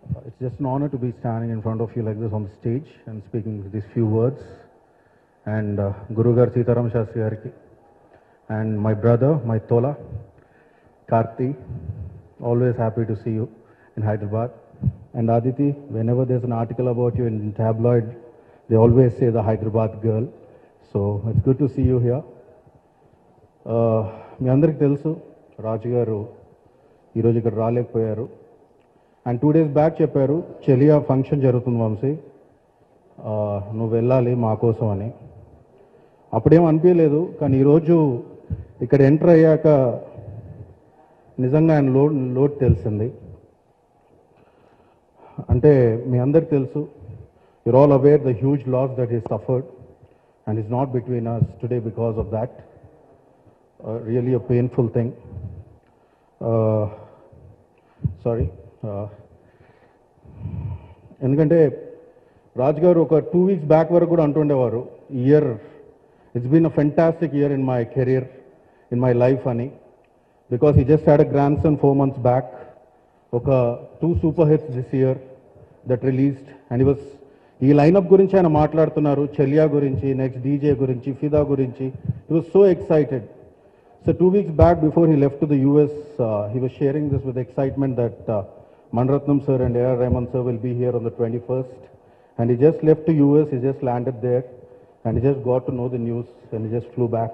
It's just an honor to be standing in front of you like this on the stage and speaking these few words. And Guru Gar Sitaram Shastri Gariki and my brother, my Tola, Karti, always happy to see you in Hyderabad. And Aditi, whenever there's an article about you in tabloid, they always say the Hyderabad girl. So it's good to see you here. మీ అందరికి తెలుసు రాజు గారు ఈరోజు ఇక్కడ రాలేకపోయారు. And 2 days back చెప్పారు చెలియా function జరుగుతుంది వంశీ, నువ్వు వెళ్ళాలి మా కోసం అని. అప్పుడేం అనిపించలేదు, కానీ ఈరోజు ఇక్కడ ఎంటర్ అయ్యాక నిజంగా ఆయన లోడ్ తెలిసింది. అంటే మీ అందరికి తెలుసు, you're all aware the huge loss that is suffered and is not between us today because of that. Really a painful thing. Sorry. ఎందుకంటే రాజ్ గారు ఒక 2 weeks బ్యాక్ వరకు కూడా అంటుండేవారు, year it's been a fantastic year in my career, in my life అని. Because he just had a grandson 4 months back. ఒక 2 super hits this year that released and he was ఈ lineup గురించి ఆయన మాట్లాడుతున్నారు, చెలియా గురించి, next DJ గురించి, ఫిదా గురించి. He was so excited. So 2 weeks back, before he left to the US, he was sharing this with excitement that Mani Ratnam sir and A.R. Rahman sir will be here on the 21st. And he just left to US, he just landed there, and he just got to know the news, and he just flew back.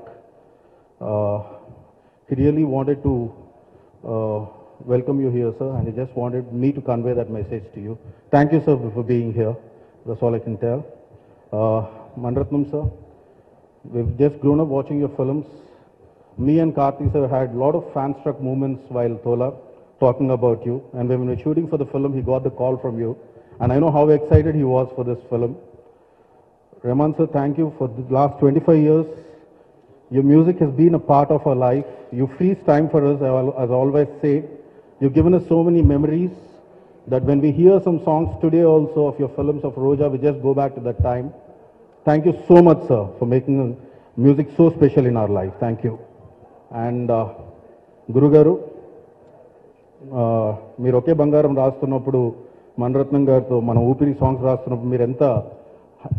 He really wanted to welcome you here, sir, and he just wanted me to convey that message to you. Thank you, sir, for being here. That's all I can tell. Mani Ratnam sir, we've just grown up watching your films. Me and Karthi sir had a lot of fan-struck moments while Tola talking about you. And when we were shooting for the film, he got the call from you. And I know how excited he was for this film. Rahman sir, thank you for the last 25 years. Your music has been a part of our life. You freeze time for us, as I always say. You've given us so many memories that when we hear some songs today also of your films of Roja, we just go back to that time. Thank you so much, sir, for making music so special in our life. Thank you. And గురుగారు, మీరు ఒకే బంగారం రాస్తున్నప్పుడు మణిరత్నం గారితో మన ఊపిరి songs రాస్తున్నప్పుడు మీరు ఎంత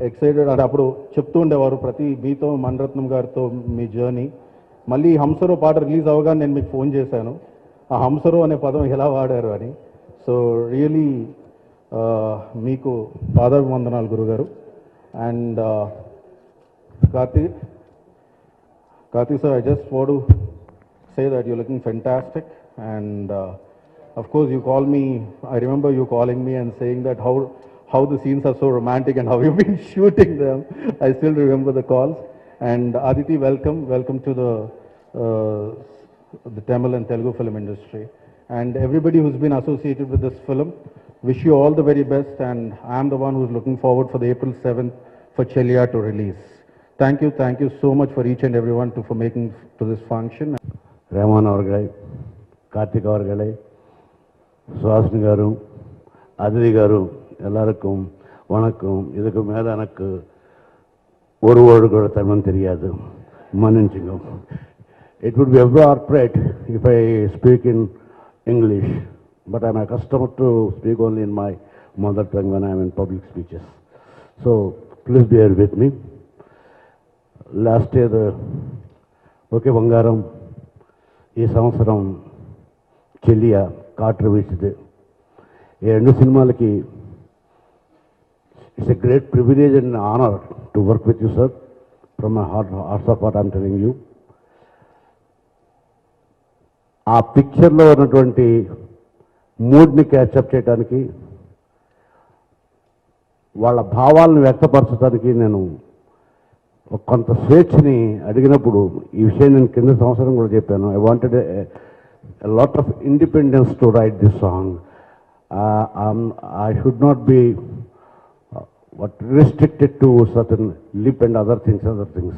ఎక్సైటెడ్ అంటే అప్పుడు చెప్తూ ఉండేవారు ప్రతి మీతో మణిరత్నం గారితో మీ జర్నీ. మళ్ళీ హంసరో పాట రిలీజ్ అవగానే నేను మీకు ఫోన్ చేశాను, ఆ హంసరో అనే పదం ఎలా వాడారు అని. సో రియలీ మీకు పాదాభివందనాలు గురుగారు. And Karthi sir, I just want to say that you're looking fantastic, and of course you call me, I remember you calling me and saying that how the scenes are so romantic and how you've been shooting them. I still remember the calls. And Aditi, welcome to the Tamil and Telugu film industry. And everybody who's been associated with this film, wish you all the very best, and I'm the one who's looking forward for the April 7th for Chelia to release. Thank you so much for each and everyone for making to this function. Rahman avargalai, Karthik avargalai, Suhasini garu, Aditi garu, ellarukkum vanakkam. Idukku mela enakku oru word kuda Tamil theriyadu, maninchunga. It would be appropriate if I speak in English, but I'm accustomed to speak only in my mother tongue when I'm in public speeches. So please bear with me. Last year OK Bangaram, ఈ సంవత్సరం Cheliya got released. ఈ 2 సినిమాలకి it's a great privilege and honour to work with you sir. From my heart of heart I'm telling you. ఆ పిక్చర్లో ఉన్నటువంటి మూడ్ని catch up చేయడానికి, వాళ్ళ భావాలను వ్యక్తపరచడానికి నేను కొంత స్వేచ్ఛని అడిగినప్పుడు, ఈ విషయం నేను కింద సంవత్సరం కూడా చెప్పాను, I wanted a lot of independence to right this song. I should not be restricted to certain lip and other things.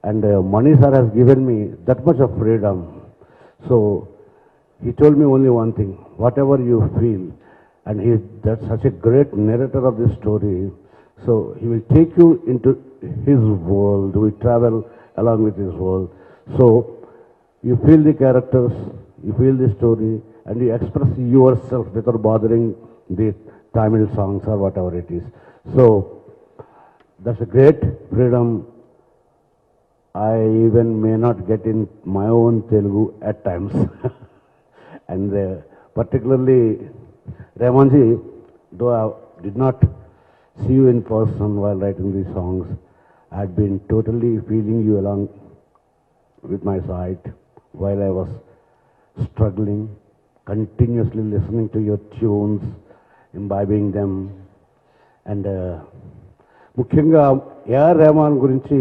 And Mani sir has given me that much of freedom. So he told me only one thing: whatever you feel, and that's such a great narrator of this story. So he will take you into his world. We travel along with his world. So you feel the characters, you feel the story, and you express yourself without bothering the Tamil songs or whatever it is. So that's a great freedom I even may not get in my own Telugu at times. And particularly, Ramanji, though I did not see you in person while writing these songs, I had been totally feeling you along with my side while I was struggling, continuously listening to your tunes, imbibing them. And ముఖ్యంగా AR Rahman గురించి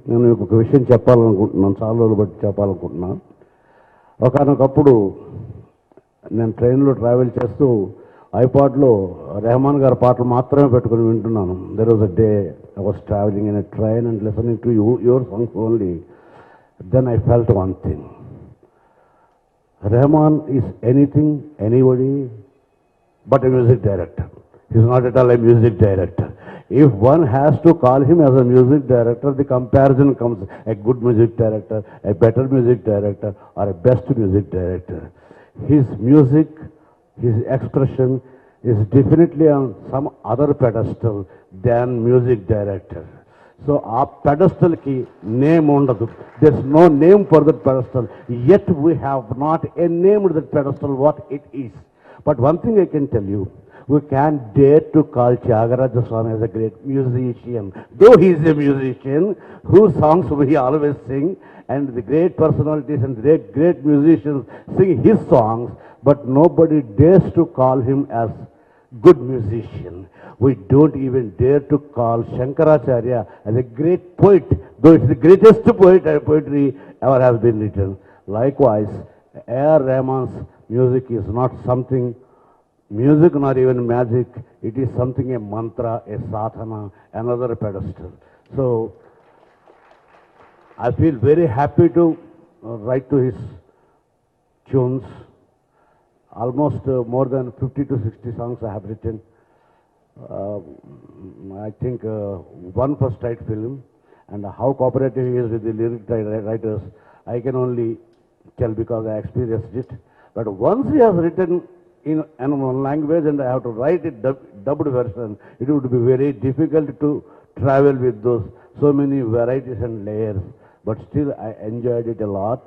నేను ఒక విషయం చెప్పాలనుకుంటున్నాను, చాలా రోజులు బట్టి చెప్పాలనుకుంటున్నాను. ఒకనొకప్పుడు నేను ట్రైన్లో ట్రావెల్ చేస్తూ ఐపాడ్లో రెహమాన్ గారి పాటలు మాత్రమే పెట్టుకుని వింటున్నాను. There was a day I was travelling in a train and listening to your songs only. Then I felt one thing. Rahman is anything, anybody, but a music director. He's not at all a music director. If one has to call him as a music director, the comparison comes a good music director, a better music director, or a best music director. His music, his expression is definitely on some other pedestal than music director. So our pedestal ki name undadu. There's no name for that pedestal. Yet we have not a name to that pedestal what it is. But one thing I can tell you, we can't dare to call Tyagaraja Swami as a great musician. Though he is a musician, whose songs we always sing, and the great personalities and great musicians sing his songs, but nobody dares to call him as good musician. We don't even dare to call Shankaracharya as a great poet, though it's the greatest poetry ever has been written. Likewise, A.R. Rahman's music is not something music, not even magic. It is something, a mantra, a sadhana, another pedestal. So I feel very happy to write to his tunes. Almost more than 50 to 60 songs I have written. I think one first strike film, and how cooperative he is with the lyric writers, I can only tell because I experienced it. But once he has written in one language and I have to write it dubbed version, it would be very difficult to travel with those so many varieties and layers. But still I enjoyed it a lot.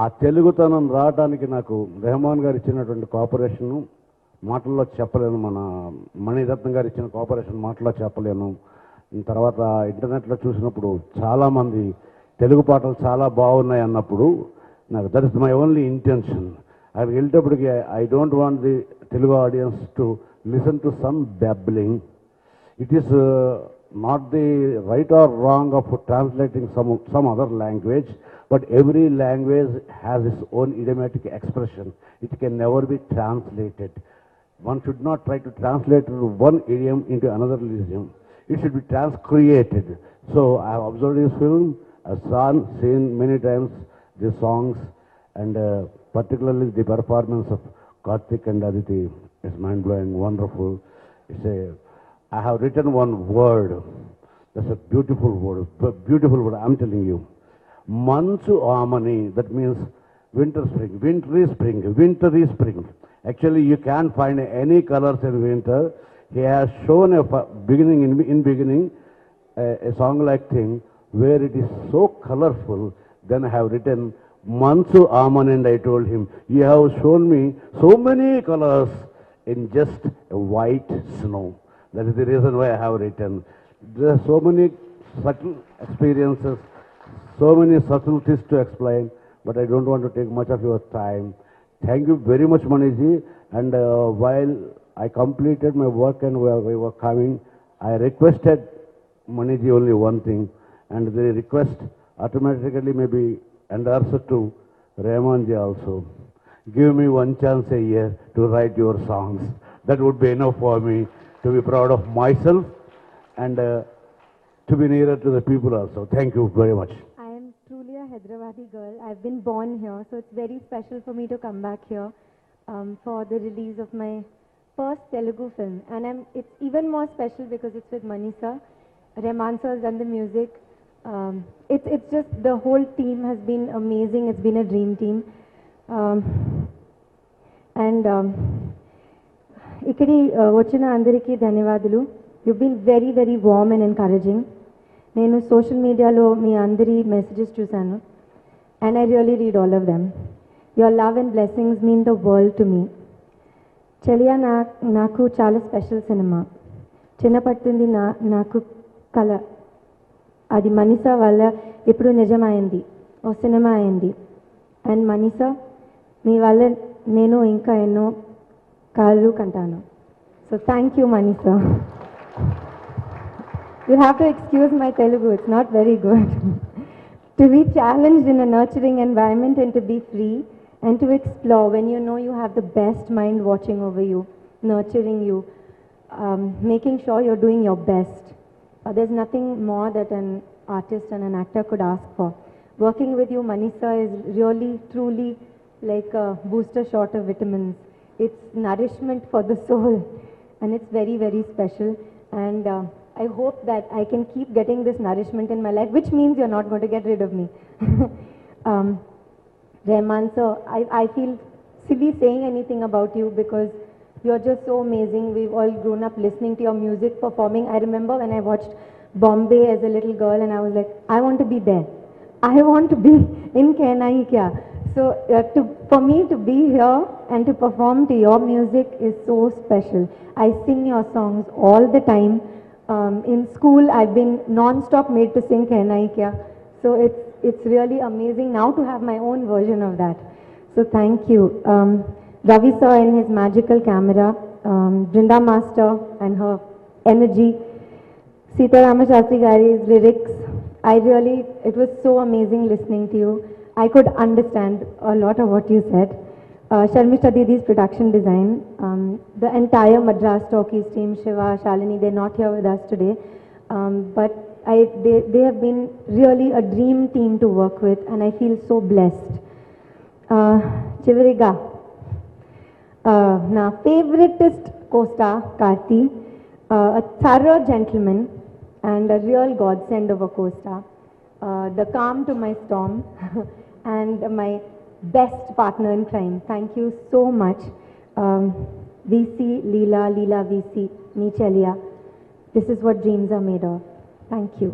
ఆ తెలుగుతనం రావడానికి నాకు రెహమాన్ గారు ఇచ్చినటువంటి cooperation మాటల్లో చెప్పలేను, మన మణిరత్నం గారు ఇచ్చిన కోఆపరేషన్ మాటల్లో చెప్పలేను. తర్వాత ఇంటర్నెట్లో చూసినప్పుడు చాలామంది తెలుగు పాటలు చాలా బాగున్నాయి అన్నప్పుడు నాకు that is my only intention. అక్కడికి వెళ్ళేటప్పటికి I don't want the Telugu audience to listen to some babbling. It is not the right or wrong of translating some other language, but every language has its own idiomatic expression. It can never be translated. One should not try to translate one idiom into another idiom. It should be transcreated. So I have observed this film, I have seen many times the songs, and particularly the performance of Karthik and Aditi is mind-blowing, wonderful. I have written one word. That's a beautiful word. I'm telling you. Manchu Amani, that means winter spring, wintry spring. Actually, you can't find any colors in winter. He has shown a beginning, a song like thing where it is so colorful. Then I have written Manchu Amani, and I told him, you have shown me so many colors in just a white snow. That is the reason why I have written. There are so many subtle experiences, so many subtleties to explain, but I don't want to take much of your time. Thank you very much, Maniji. And while I completed my work and we were coming, I requested Maniji only one thing, and the request automatically may be endorsed to Rahmanji also. Give me one chance a year to write your songs. That would be enough for me to be proud of myself and to be nearer to the people also. Thank you very much. I am truly a Hyderabadi girl. I've been born here, so it's very special for me to come back here for the release of my first Telugu film. And it's even more special because it's with Mani sir. Rahman sir has done the music. It's just the whole team has been amazing. It's been a dream team. ఇక్కడి వచ్చిన అందరికీ ధన్యవాదాలు. You been very very warm and encouraging. నేను social మీడియాలో మీ అందరి messages చూశాను and I really read all of them. Your love and blessings mean the world to me. Cheliya నాకు చాలా స్పెషల్ సినిమా. చిన్నప్పటి నుండి నాకు కళ అది మనీషా వల్ల ఇప్పుడు నిజమైంది, ఓ సినిమా అయింది. అండ్ మనీషా మీ వల్ల నేను ఇంకా ఎన్నో కళలు కంటాను. So thank you Manisha. You have to excuse my Telugu, it's not very good. To be challenged in a nurturing environment and to be free and to explore when you know you have the best mind watching over you, nurturing you, making sure you're doing your best. There's nothing more that an artist and an actor could ask for. Working with you, Manisha, is really, truly like a booster shot of vitamins. It's nourishment for the soul and it's very, very special. And I hope that I can keep getting this nourishment in my life, which means you're not going to get rid of me. Rahman sir, I feel silly saying anything about you because you're just so amazing. We've all grown up listening to your music, performing. I remember when I watched Bombay as a little girl and I was like, I want to be there. I want to be in Kehna Hi Kya. So for me to be here and to perform to your music is so special. I sing your songs all the time. In school, I've been non-stop made to sing Kehna Hi Kya. So it's really amazing now to have my own version of that. So thank you. Ravi sir and his magical camera, Brinda Master and her energy, Sita Ramashastri Gari's lyrics. It was so amazing listening to you. I could understand a lot of what you said. Sharmishta Didi's production design, the entire Madras Talkies team, Shiva, Shalini, they're not here with us today. But they have been really a dream team to work with and I feel so blessed. Chivariga, na favoritist co-star Karthi, a thorough gentleman and a real godsend of a co-star, the calm to my storm and my best partner in crime. Thank you so much. VC, Leela VC, me Chelia. This is what dreams are made of. Thank you.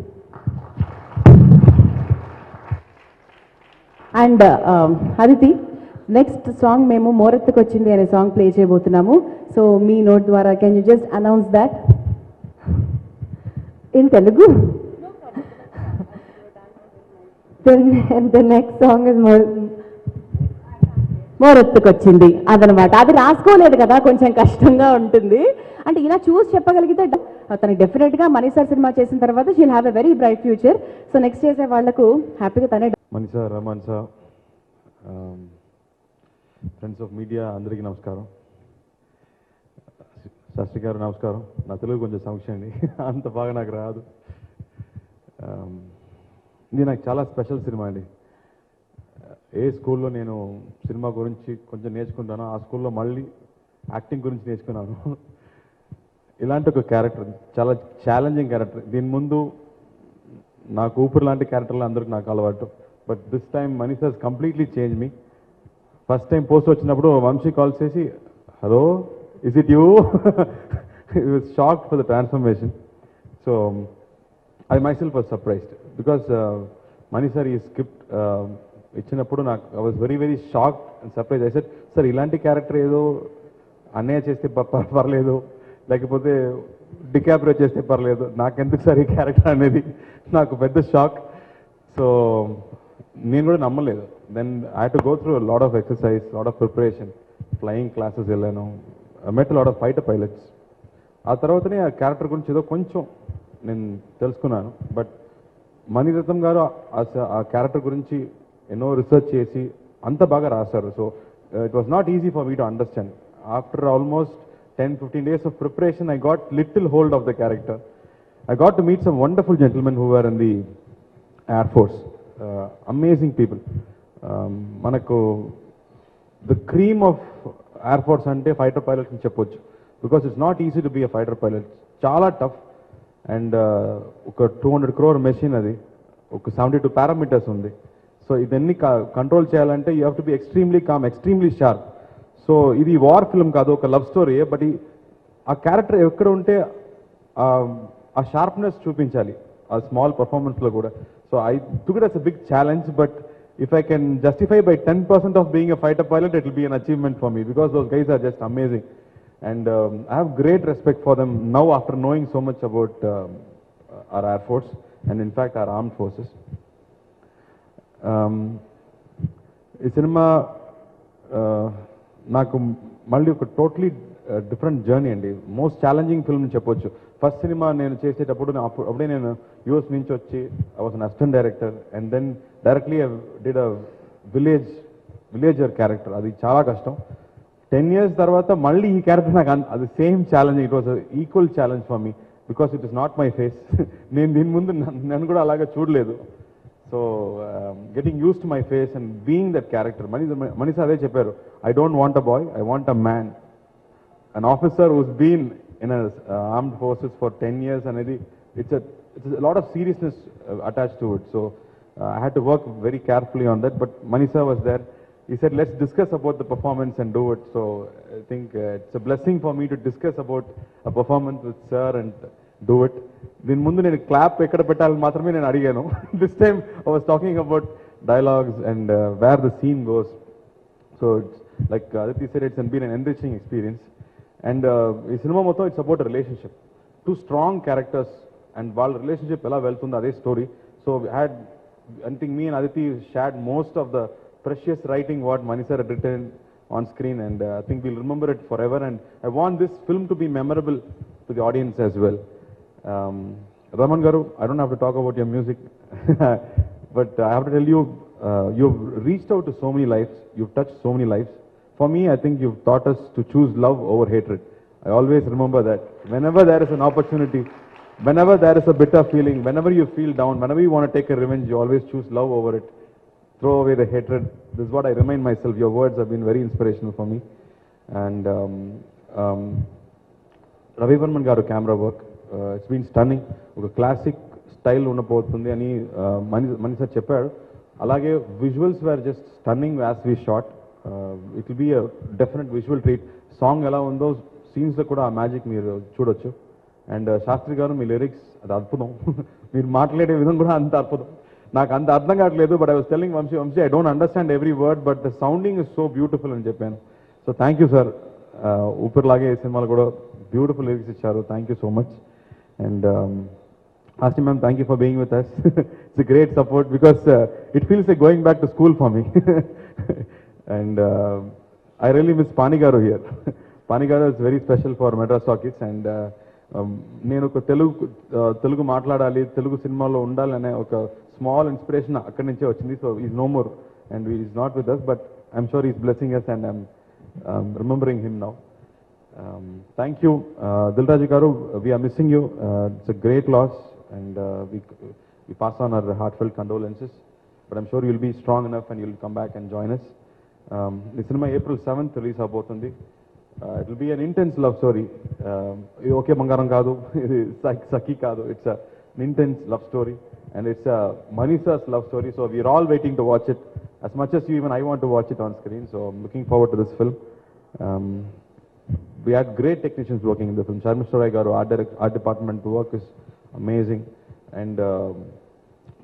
And Aditi, next song మేము మోరెత్తుకు వచ్చింది అనే song play చేయబోతున్నాము. So మీ note ద్వారా can you just announce that In Telugu? The next song is మోరెత్తుకు వచ్చింది అదనమాట. అది రాసుకోలేదు కదా, కొంచెం కష్టంగా ఉంటుంది. అంటే ఇలా చూసి చెప్పగలిగితే తను డెఫినెట్గా మనీషా సినిమా చేసిన తర్వాత she'll have a very bright future. So next చేసే వాళ్లకు హ్యాపీగా తనే. Manisha, Raman sir, friends of media అందరికీ నమస్కారం. శాస్త్రి గారు నమస్కారం. నా తెలుగు కొంచెం సమస్య అండి, అంత బాగా నాకు రాదు. ఇది నాకు చాలా స్పెషల్ సినిమా అండి. ఏ స్కూల్లో నేను సినిమా గురించి కొంచెం నేర్చుకుంటానో ఆ స్కూల్లో మళ్ళీ యాక్టింగ్ గురించి నేర్చుకున్నాను. ఇలాంటి ఒక క్యారెక్టర్, చాలా ఛాలెంజింగ్ క్యారెక్టర్. దీని ముందు నాకు ఊపిరి లాంటి క్యారెక్టర్లు అందరికి నాకు అలవాటు. But this time Manisha has completely change me. First time post వచ్చినప్పుడు వంశీ కాల్ చేసి, hello is it you? He was shocked for the transformation. So I myself was surprised because Manish sir, he script ఇచ్చినప్పుడు నాకు I was very very shocked and surprised. I said, sir, ఇలాంటి character ఏదో అన్నయ్య చేస్తే పర్లేదు, లేకపోతే DiCaprio చేస్తే పర్లేదు, నాకెందుకు సార్ ఈ క్యారెక్టర్ అనేది నాకు పెద్ద షాక్. సో నేను కూడా నమ్మలేదు. Then I had to go through lot of exercise, lot of preparation, flying classes వెళ్ళాను, met lot of fighter pilots. ఆ తర్వాతనే ఆ క్యారెక్టర్ గురించి ఏదో కొంచెం నేను తెలుసుకున్నాను. బట్ మణిరత్నం గారు ఆ క్యారెక్టర్ గురించి ఎన్నో రీసెర్చ్ చేసి అంత బాగా రాశారు. So it was not easy for me to understand. After almost 10-15 days of preparation, I got little hold of the character. I got to meet some wonderful gentlemen who were in the Air Force. Amazing people. Manaku, the cream of Air Force ante fighter pilots ni cheppochu, because it's not easy to be a fighter pilot. Chala tough. And oka 200 crore machine adi, oka 72 parameters undi. So idanni control cheyalante you have to be extremely calm, extremely sharp. So ఇది war film కాదు, ఒక love story. But ఆ character ఎక్కడ ఉంటే ఆ sharpness చూపించాలి ఆ small పర్ఫార్మెన్స్లో కూడా. So I took it as a big challenge, but if I can justify by 10% of being a fighter pilot, it will be an achievement for me, because those guys are just amazing. And I have great respect for them now after knowing so much about our Air Force and in fact our armed forces. ఈ సినిమా నాకు మళ్ళీ ఒక totally different journey అండి. Most challenging film చెప్పొచ్చు. First సినిమా నేను చేసేటప్పుడు అప్పుడే నేను యూఎస్ నుంచి వచ్చి I was an assistant director, and then directly I did a villager character. అది చాలా కష్టం. 10 years తర్వాత మళ్ళీ ఈ క్యారెక్టర్ నాకు అది same challenge. It was equal challenge for me because it is not my face. నేను దీని ముందు నన్ను కూడా అలాగే చూడలేదు. So getting used to my face and being that character. Manish అదే చెప్పారు, I don't want a boy, I want a man, an officer who's been in armed forces for 10 years అనేది it's lot of seriousness attached to it. So I had to work very carefully on that, but Manish was there. He said, let's discuss about the performance and do it. So I think it's a blessing for me to discuss about a performance with sir and do it. Din mundu nenu clap ekkada pettali maatrame nenu adiganu. This time I was talking about dialogues and where the scene goes. So it's like Aditi said, it's been an enriching experience. And ee cinema mottham it's about a relationship. Two strong characters and వాళ్ళ relationship ఎలా వెళ్తుందో అదే story. So I think me and Aditi shared most of the precious writing what Mani sir had written on screen, and I think we'll remember it forever, and I want this film to be memorable to the audience as well. Raman Garu, I don't have to talk about your music, but I have to tell you, you've reached out to so many lives, you've touched so many lives. For me, I think you've taught us to choose love over hatred. I always remember that. Whenever there is an opportunity, whenever there is a bitter feeling, whenever you feel down, whenever you want to take a revenge, you always choose love over it. Throw away the hatred. This is what I remind myself. Your words have been very inspirational for me. And Ravi Varman garu camera work, it's been stunning. Oka classic style unnapotundi ani Mani sir cheppadu. Alage visuals were just stunning as we shot. It will be a definite visual treat. Song ela undo scenes lo kuda magic meer chudochu. And Shastri garu mee lyrics adu adbhutam. Meer maatlade vidham kuda anta adbhutam. నాకు అంత అర్థం కావట్లేదు, but I was telling Vamshi I don't understand every word, but the sounding is so beautiful అని చెప్పాను. So thank you sir. ఊపిరిలాగే ఈ సినిమాలు కూడా బ్యూటిఫుల్ లిరిక్స్ ఇచ్చారు. Thank you so much. And Asti ma'am, thank you for being with us. It's great support because it feels like going back to school for me. And I really miss Pani గారు here. Pani గారు is very special for Madras talkies. And నేను ఒక తెలుగు మాట్లాడాలి, తెలుగు సినిమాలో ఉండాలి అనే ఒక small inspiration అక్కడి నుంచే వచ్చింది. So is no more and is not with us, but I'm sure is blessing us and I'm remembering him now. Thank you Dil Raju గారు, we're missing you. It's a great loss and we pass on our heartfelt condolences, but I'm sure you'll be strong enough and you'll come back and join us. The cinema April 7th release abotundi. It will be an intense love story. Okay Bangaram kaadu, Saki kaadu. It's an intense love story, and it's a Mani sir's love story. So we are all waiting to watch it as much as you. Even I want to watch it on screen. So I'm looking forward to this film. We had great technicians working in the film. Sharmishra garu, art department work is amazing, and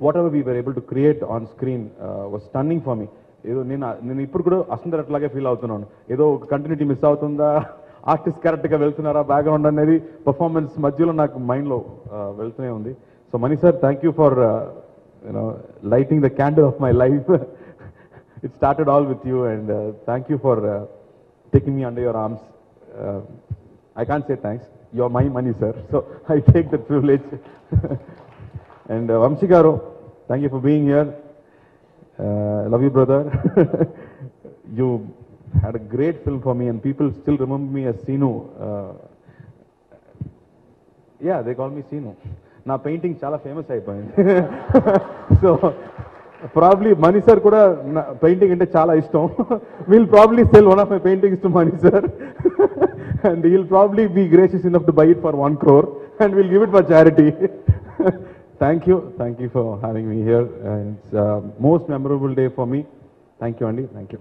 whatever we were able to create on screen was stunning for me. ఏదో నేను ఇప్పుడు కూడా అసలు అట్లాగే feel అవుతున్నాను. ఏదో ఒక continuity miss అవుతుందా, ఆర్టిస్ట్ కరెక్ట్గా వెళ్తున్నారా, బ్యాక్గ్రౌండ్ అనేది పర్ఫార్మెన్స్ మధ్యలో నాకు మైండ్లో వెళ్తూనే ఉంది. So Mani sir, thank you for lighting the candle of my life. It started all with you, and thank you for taking me under your arms. I can't say thanks, you are my Mani sir, so I take that privilege. And Vamshi గారు, thank you for being here. Love you, brother. You had a great film for me, and people still remember me as Sinu. Yeah, they call me Sinu. Na painting chala famous అయిపోయింది. So probably Mani sir kuda painting ante chala ishtam. We'll probably sell one of my paintings to Mani sir, and he'll probably be gracious enough to buy it for 1 crore, and we'll give it for charity. Thank you for having me here. It's most memorable day for me. Thank you, Andy. Thank you.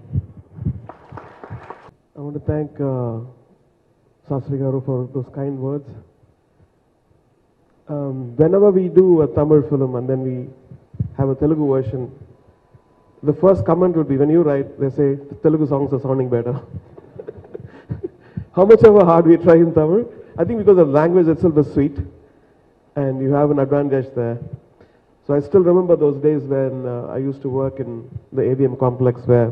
I want to thank Sastri Garu, for those kind words. Whenever we do a Tamil film and then we have a Telugu version, the first comment would be, when you write, they say, the Telugu songs are sounding better. How much ever hard we try in Tamil, I think because the language itself is sweet, and you have an advantage there. So I still remember those days when I used to work in the AVM complex where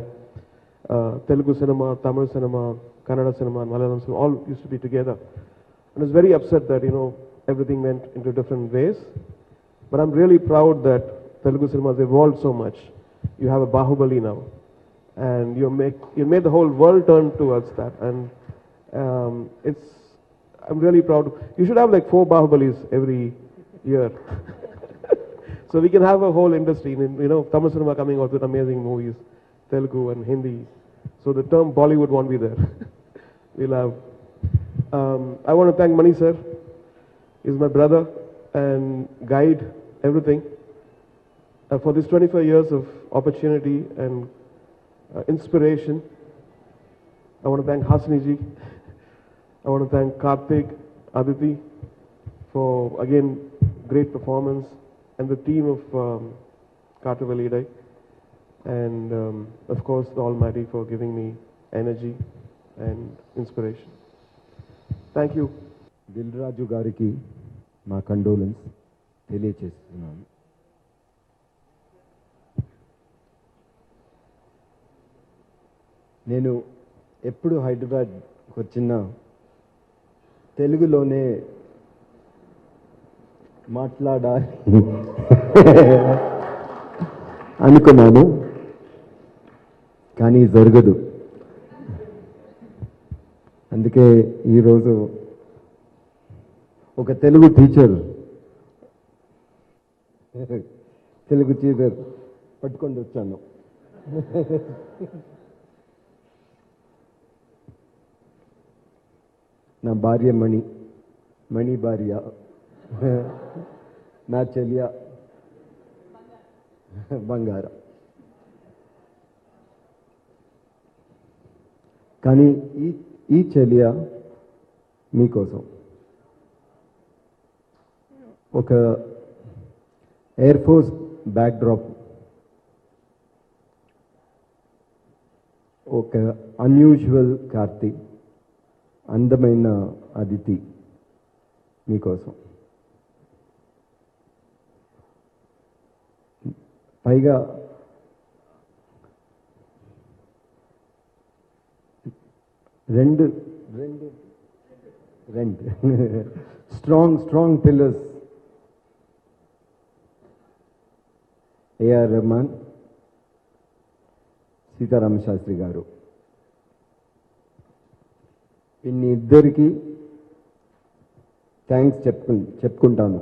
Telugu cinema, Tamil cinema, Kannada cinema and Malayalam cinema all used to be together. And I was very upset that, everything went into different ways. But I'm really proud that Telugu cinema has evolved so much. You have a Bahubali now. And you made the whole world turn towards that. And I'm really proud. You should have like 4 Bahubalis every year. So we can have a whole industry, Tamil cinema coming out with amazing movies, Telugu and Hindi. So the term Bollywood won't be there. We'll have. I want to thank Mani sir. He's my brother and guide, everything. For this 25 years of opportunity and inspiration. I want to thank Hasni ji. I want to thank Karthik, Aditi for, again, great performance, and the team of Kartavalidai, and of course the Almighty for giving me energy and inspiration. Thank you. Dil Raju గారికి మా condolence తెలియచేస్తున్నాను. నేను ఎప్పుడు హైదరాబాద్కి వచ్చినా తెలుగులోనే మాట్లాడాలి అనుకున్నాను, కానీ జరగదు. అందుకే ఈరోజు ఒక తెలుగు టీచర్ పట్టుకొని వచ్చాను. నా భార్య మణి భార్య, నా చెల్లియ బంగారం. కానీ ఈ చెల్లియ మీకోసం ఒక ఎయిర్ ఫోర్స్ బ్యాక్డ్రాప్, ఒక అన్యూజువల్ కార్తీ, అందమైన అదితి మీకోసం. పైగా రెండు strong pillars, AR Rahman, Sitarama Sastri garu. ఇన్ని ఇద్దరికి థ్యాంక్స్ చెప్పుకుంటాను.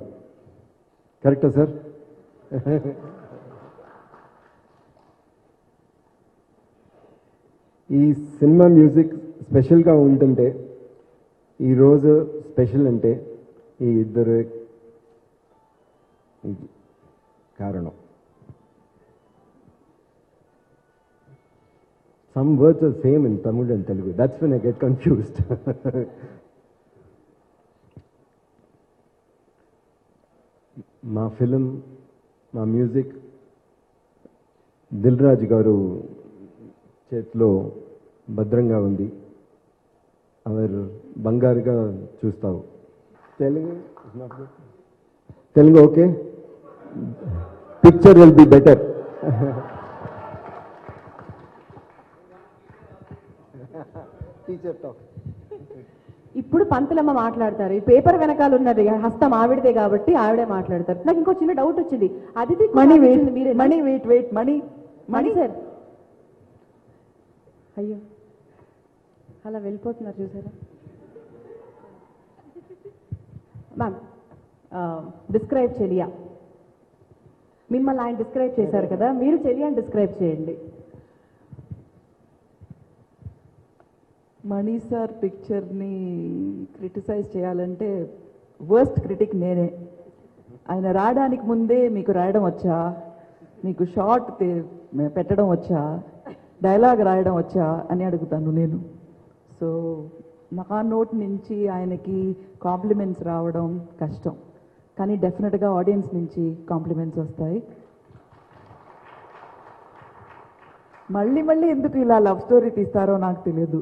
కరెక్టా సార్? ఈ సినిమా మ్యూజిక్ స్పెషల్గా ఉంటుంటే, ఈరోజు స్పెషల్ అంటే ఈ ఇద్దరు కారణం. Some words are same in Tamil and Telugu. That's when I get confused. మా ఫిలిం, మా మ్యూజిక్ దిల్ రాజు గారు చేతిలో భద్రంగా ఉంది. అవర్ బంగారుగా చూస్తావు. Telugu okay, picture will be better. ఇప్పుడు పంతులమ్మ మాట్లాడతారు. ఈ పేపర్ వెనకాల ఉన్నది హస్తం ఆవిడదే కాబట్టి ఆవిడే మాట్లాడతారు. నాకు ఇంకో చిన్న డౌట్ వచ్చింది. అది మణి వెయిట్ మణి సార్, అయ్యో అలా వెళ్ళిపోతున్నారు చూసారా మ్యామ్. డిస్క్రైబ్ చెలియా, మిమ్మల్ని ఆయన డిస్క్రైబ్ చేశారు కదా, మీరు చెలియాని డిస్క్రైబ్ చేయండి. మణి సార్ పిక్చర్ని క్రిటిసైజ్ చేయాలంటే వర్స్ట్ క్రిటిక్ నేనే. ఆయన రావడానికి ముందే మీకు రాయడం వచ్చా, మీకు షార్ట్ పెట్టడం వచ్చా, డైలాగ్ రాయడం వచ్చా అని అడుగుతాను నేను. సో నా నోట్ నుంచి ఆయనకి కాంప్లిమెంట్స్ రావడం కష్టం, కానీ డెఫినెట్గా ఆడియన్స్ నుంచి కాంప్లిమెంట్స్ వస్తాయి. మళ్ళీ మళ్ళీ ఎందుకు ఇలా లవ్ స్టోరీ తీస్తారో నాకు తెలియదు,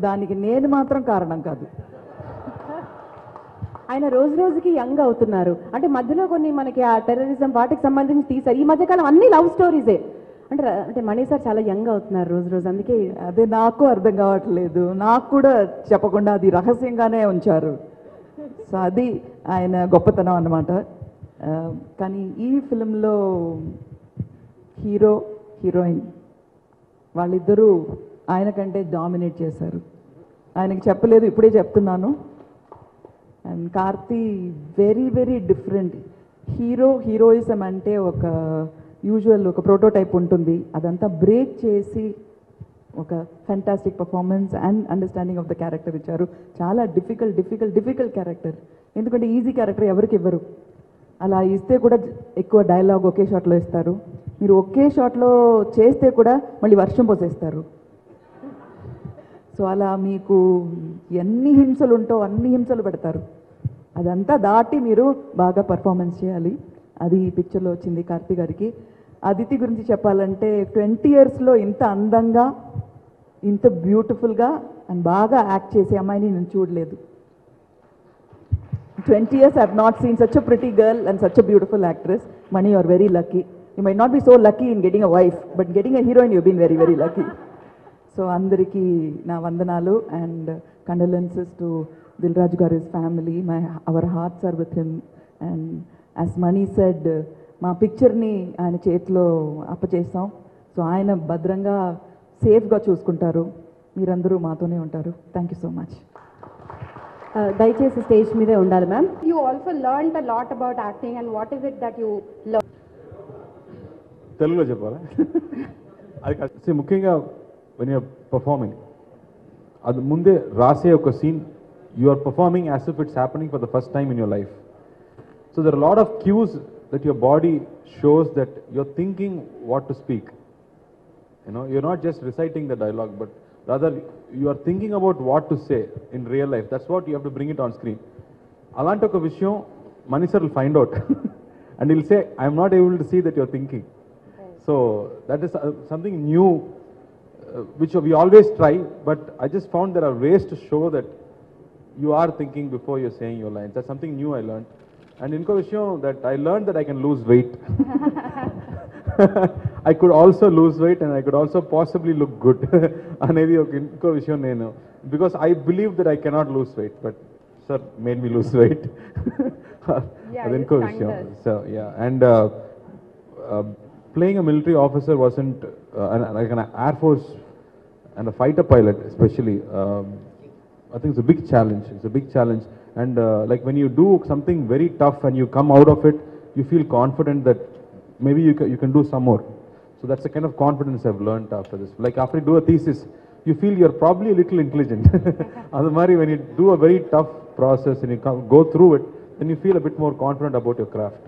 దానికి నేను మాత్రం కారణం కాదు. ఆయన రోజు రోజుకి యంగ్ అవుతున్నారు. అంటే మధ్యలో కొన్ని మనకి ఆ టెర్రరిజం వాటికి సంబంధించి తీశారు. ఈ మధ్యకాలం అన్ని లవ్ స్టోరీసే. అంటే మణి సార్ చాలా యంగ్ అవుతున్నారు రోజు రోజు, అందుకే అదే నాకు అర్థం కావట్లేదు. నాకు కూడా చెప్పకుండా అది రహస్యంగానే ఉంచారు. సో అది ఆయన గొప్పతనం అన్నమాట. కానీ ఈ ఫిలింలో హీరో హీరోయిన్ వాళ్ళిద్దరూ ఆయన కంటే డామినేట్ చేశారు. ఆయనకి చెప్పలేదు, ఇప్పుడే చెప్తున్నాను. And Karthi very very different. Heroism అంటే ఒక యూజువల్ ఒక ప్రోటోటైప్ ఉంటుంది, అదంతా బ్రేక్ చేసి ఒక fantastic performance and understanding of the character ఇచ్చారు. చాలా డిఫికల్ట్ క్యారెక్టర్, ఎందుకంటే ఈజీ క్యారెక్టర్ ఎవరికి ఇవ్వరు. అలా ఇస్తే కూడా ఎక్కువ డైలాగ్ ఒకే షాట్లో ఇస్తారు. మీరు ఒకే షాట్లో చేస్తే కూడా మళ్ళీ వర్షం పోసేస్తారు. సో అలా మీకు ఎన్ని హింసలు ఉంటో అన్ని హింసలు పెడతారు. అదంతా దాటి మీరు బాగా పర్ఫార్మెన్స్ చేయాలి. అది ఈ పిక్చర్లో వచ్చింది కార్తీ గారికి. అదితి గురించి చెప్పాలంటే 20 yearsలో ఇంత అందంగా, ఇంత బ్యూటిఫుల్గా అండ్ బాగా యాక్ట్ చేసే అమ్మాయిని నేను చూడలేదు. 20 years I have not seen such a pretty girl and such a beautiful actress. Mani, you are very lucky. You might not be so lucky in getting a wife, but getting a heroine you've been very, very lucky. So అందరికీ నా వందనాలు and condolences to Dil Raju గారిస్ family. Our hearts are with him. And as Mani said, మా పిక్చర్ని ఆయన చేతిలో అప్పచేస్తాం. So ఆయన భద్రంగా సేఫ్గా చూసుకుంటారు. మీరందరూ మాతోనే ఉంటారు. Thank you so much. దయచేసి స్టేజ్ మీదే ఉండాలి ma'am. You also learned a lot about acting, and what is it that you learned? తెలుగులో చెప్పాలా? అది ముఖ్యంగా when you're performing, అది ముందే రాసే ఒక scene, you are performing as if it's happening for the first time in your life. So there are a lot of cues that your body shows that you're thinking what to speak. You know, you're not just reciting the dialogue, but rather you are thinking about what to say in real life. That's what you have to bring it on screen. Alanti oka vishayam Mani sir will find out and he'll say, I am not able to see that you're thinking. So that is something new, which we always try, but I just found there are ways to show that you are thinking before you're saying your lines. That's something new I learned. And inko vishayam that I learned that I can lose weight. I could also lose weight and I could also possibly look good. Anedi oka inko vishayam nenu, because I believe that I cannot lose weight, but sir made me lose weight. Yeah, Adi you inko stunned vishayam. us. So yeah, and playing a military officer wasn't like an Air Force and a fighter pilot especially. I think it's a big challenge. It's a big challenge. And like when you do something very tough and you come out of it, you feel confident that maybe you can do some more. So that's the kind of confidence I've learned after this. Like after you do a thesis, you feel you're probably a little intelligent. Adamari, when you do a very tough process and you go through it, then you feel a bit more confident about your craft.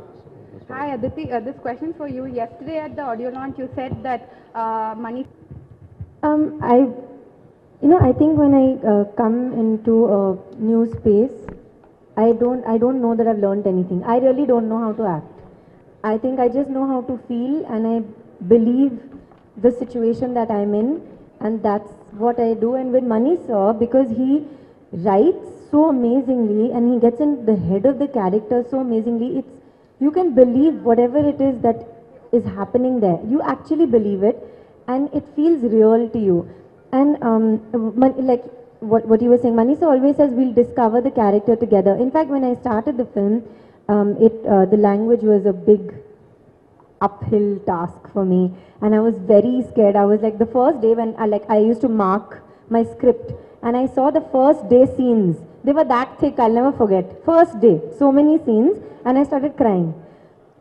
Hi Aditi, this question for you. Yesterday at the audio launch, you said that Mani. I think when I come into a new space, I don't know that I've learned anything. I really don't know how to act. I think I just know how to feel, and I believe the situation that I'm in, and that's what I do. And with Mani sir, because he writes so amazingly and he gets in the head of the character so amazingly, you can believe whatever it is that is happening there. You actually believe it, and it feels real to you. And like what you were saying, Mani sir always says we'll discover the character together. In fact, when I started the film, the language was a big uphill task for me, and I was very scared. I was like, the first day when I used to mark my script, and I saw the first day scenes. They were that thick, I'll never forget. First day, so many scenes, and I started crying.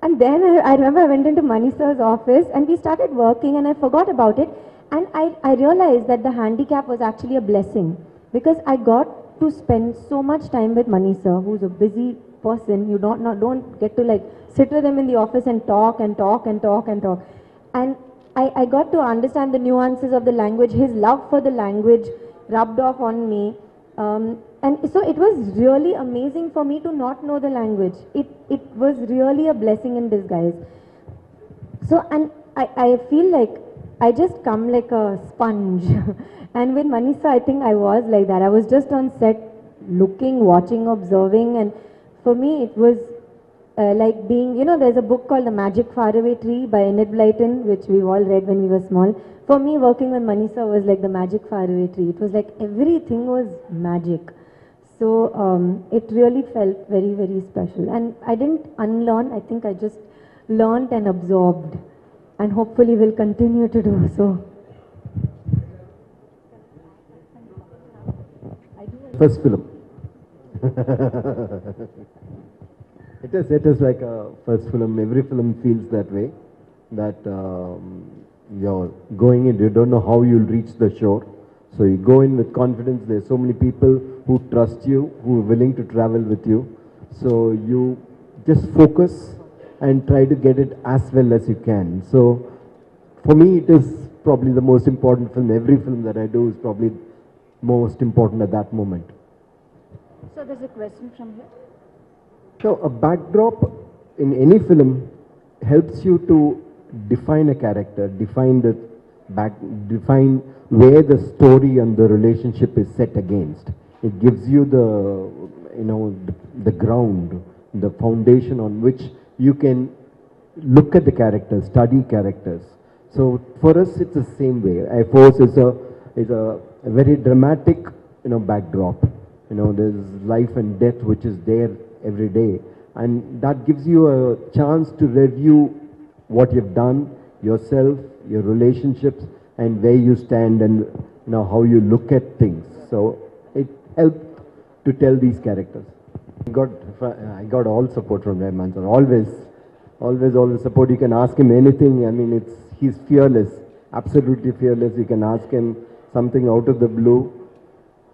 And then I remember I went into Mani sir's office and we started working, and I forgot about it. And I realized that the handicap was actually a blessing, because I got to spend so much time with Mani sir, who's a busy person. You don't get to like sit with him in the office and talk and talk and talk and talk. And I got to understand the nuances of the language, his love for the language, rubbed off on me. And so it was really amazing for me to not know the language. It was really a blessing in disguise. So, and I feel like I just come like a sponge. And with Manisa, I think I was like that. I was just on set looking, watching, observing. And for me, it was like being, you know, there's a book called The Magic Faraway Tree by Enid Blyton, which we've all read when we were small. For me, working with Manisa was like the magic faraway tree. It was like everything was magic. So it really felt very, very special. And I didn't unlearn, I think I just learned and absorbed. And hopefully will continue to do so. First film. It is like a first film. Every film feels that way. That you're going in, you don't know how you'll reach the shore. So you go in with confidence. There's so many people who trust you, who are willing to travel with you. So you just focus and try to get it as well as you can. So for me, it is probably the most important film. Every film that I do is probably most important at that moment. So there's a question from here. So a backdrop in any film helps you to define a character, define where the story and the relationship is set against. It gives you the ground, the foundation on which you can look at the characters, study characters. So for us, it's the same way. Air Force is a very dramatic, backdrop. There's life and death which is there every day, and that gives you a chance to review what you've done, yourself, your relationships, and where you stand, and how you look at things. So it helped to tell these characters. I got all support from Rahman sir. Always support. You can ask him anything. I mean, he's fearless, absolutely fearless. You can ask him something out of the blue,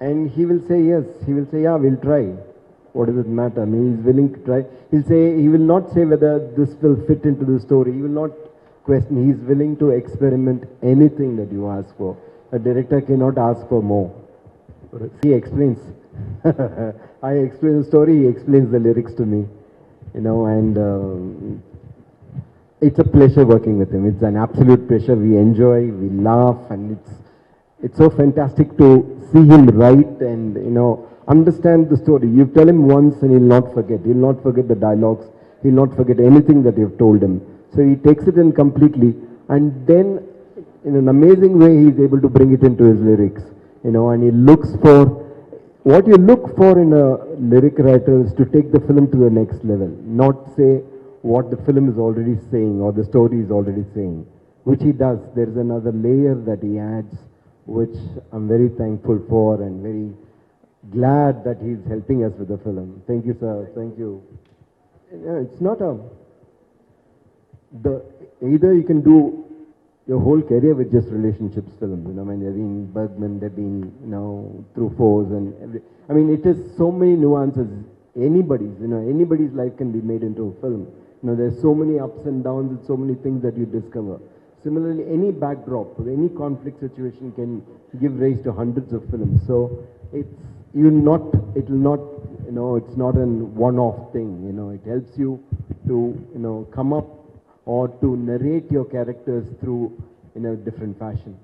and he will say yes. He will say, yeah, we'll try. What does it matter? I mean, he's willing to try. He will not say whether this will fit into the story. He will not question. He's willing to experiment anything that you ask for. A director cannot ask for more. He explains. I explain the story, he explains the lyrics to me. And it's a pleasure working with him. It's an absolute pleasure. We enjoy, we laugh, and it's so fantastic to see him write and, understand the story. You tell him once and he'll not forget. He'll not forget the dialogues. He'll not forget anything that you've told him. So he takes it in completely, and then in an amazing way he's able to bring it into his lyrics. And he looks for, what you look for in a lyric writer is to take the film to the next level, not say what the film is already saying or the story is already saying, which he does. There's another layer that he adds, which I'm very thankful for and very glad that he's helping us with the film. Thank you, sir. Thank you. It's not either you can do your whole career with just relationships films. I mean, they've been Bergman, they've been, through Force and it is so many nuances. Anybody's life can be made into a film. There's so many ups and downs and so many things that you discover. Similarly, any backdrop or any conflict situation can give rise to hundreds of films. So it's not an one-off thing. It helps you to, come up or to narrate your characters through in a different fashion.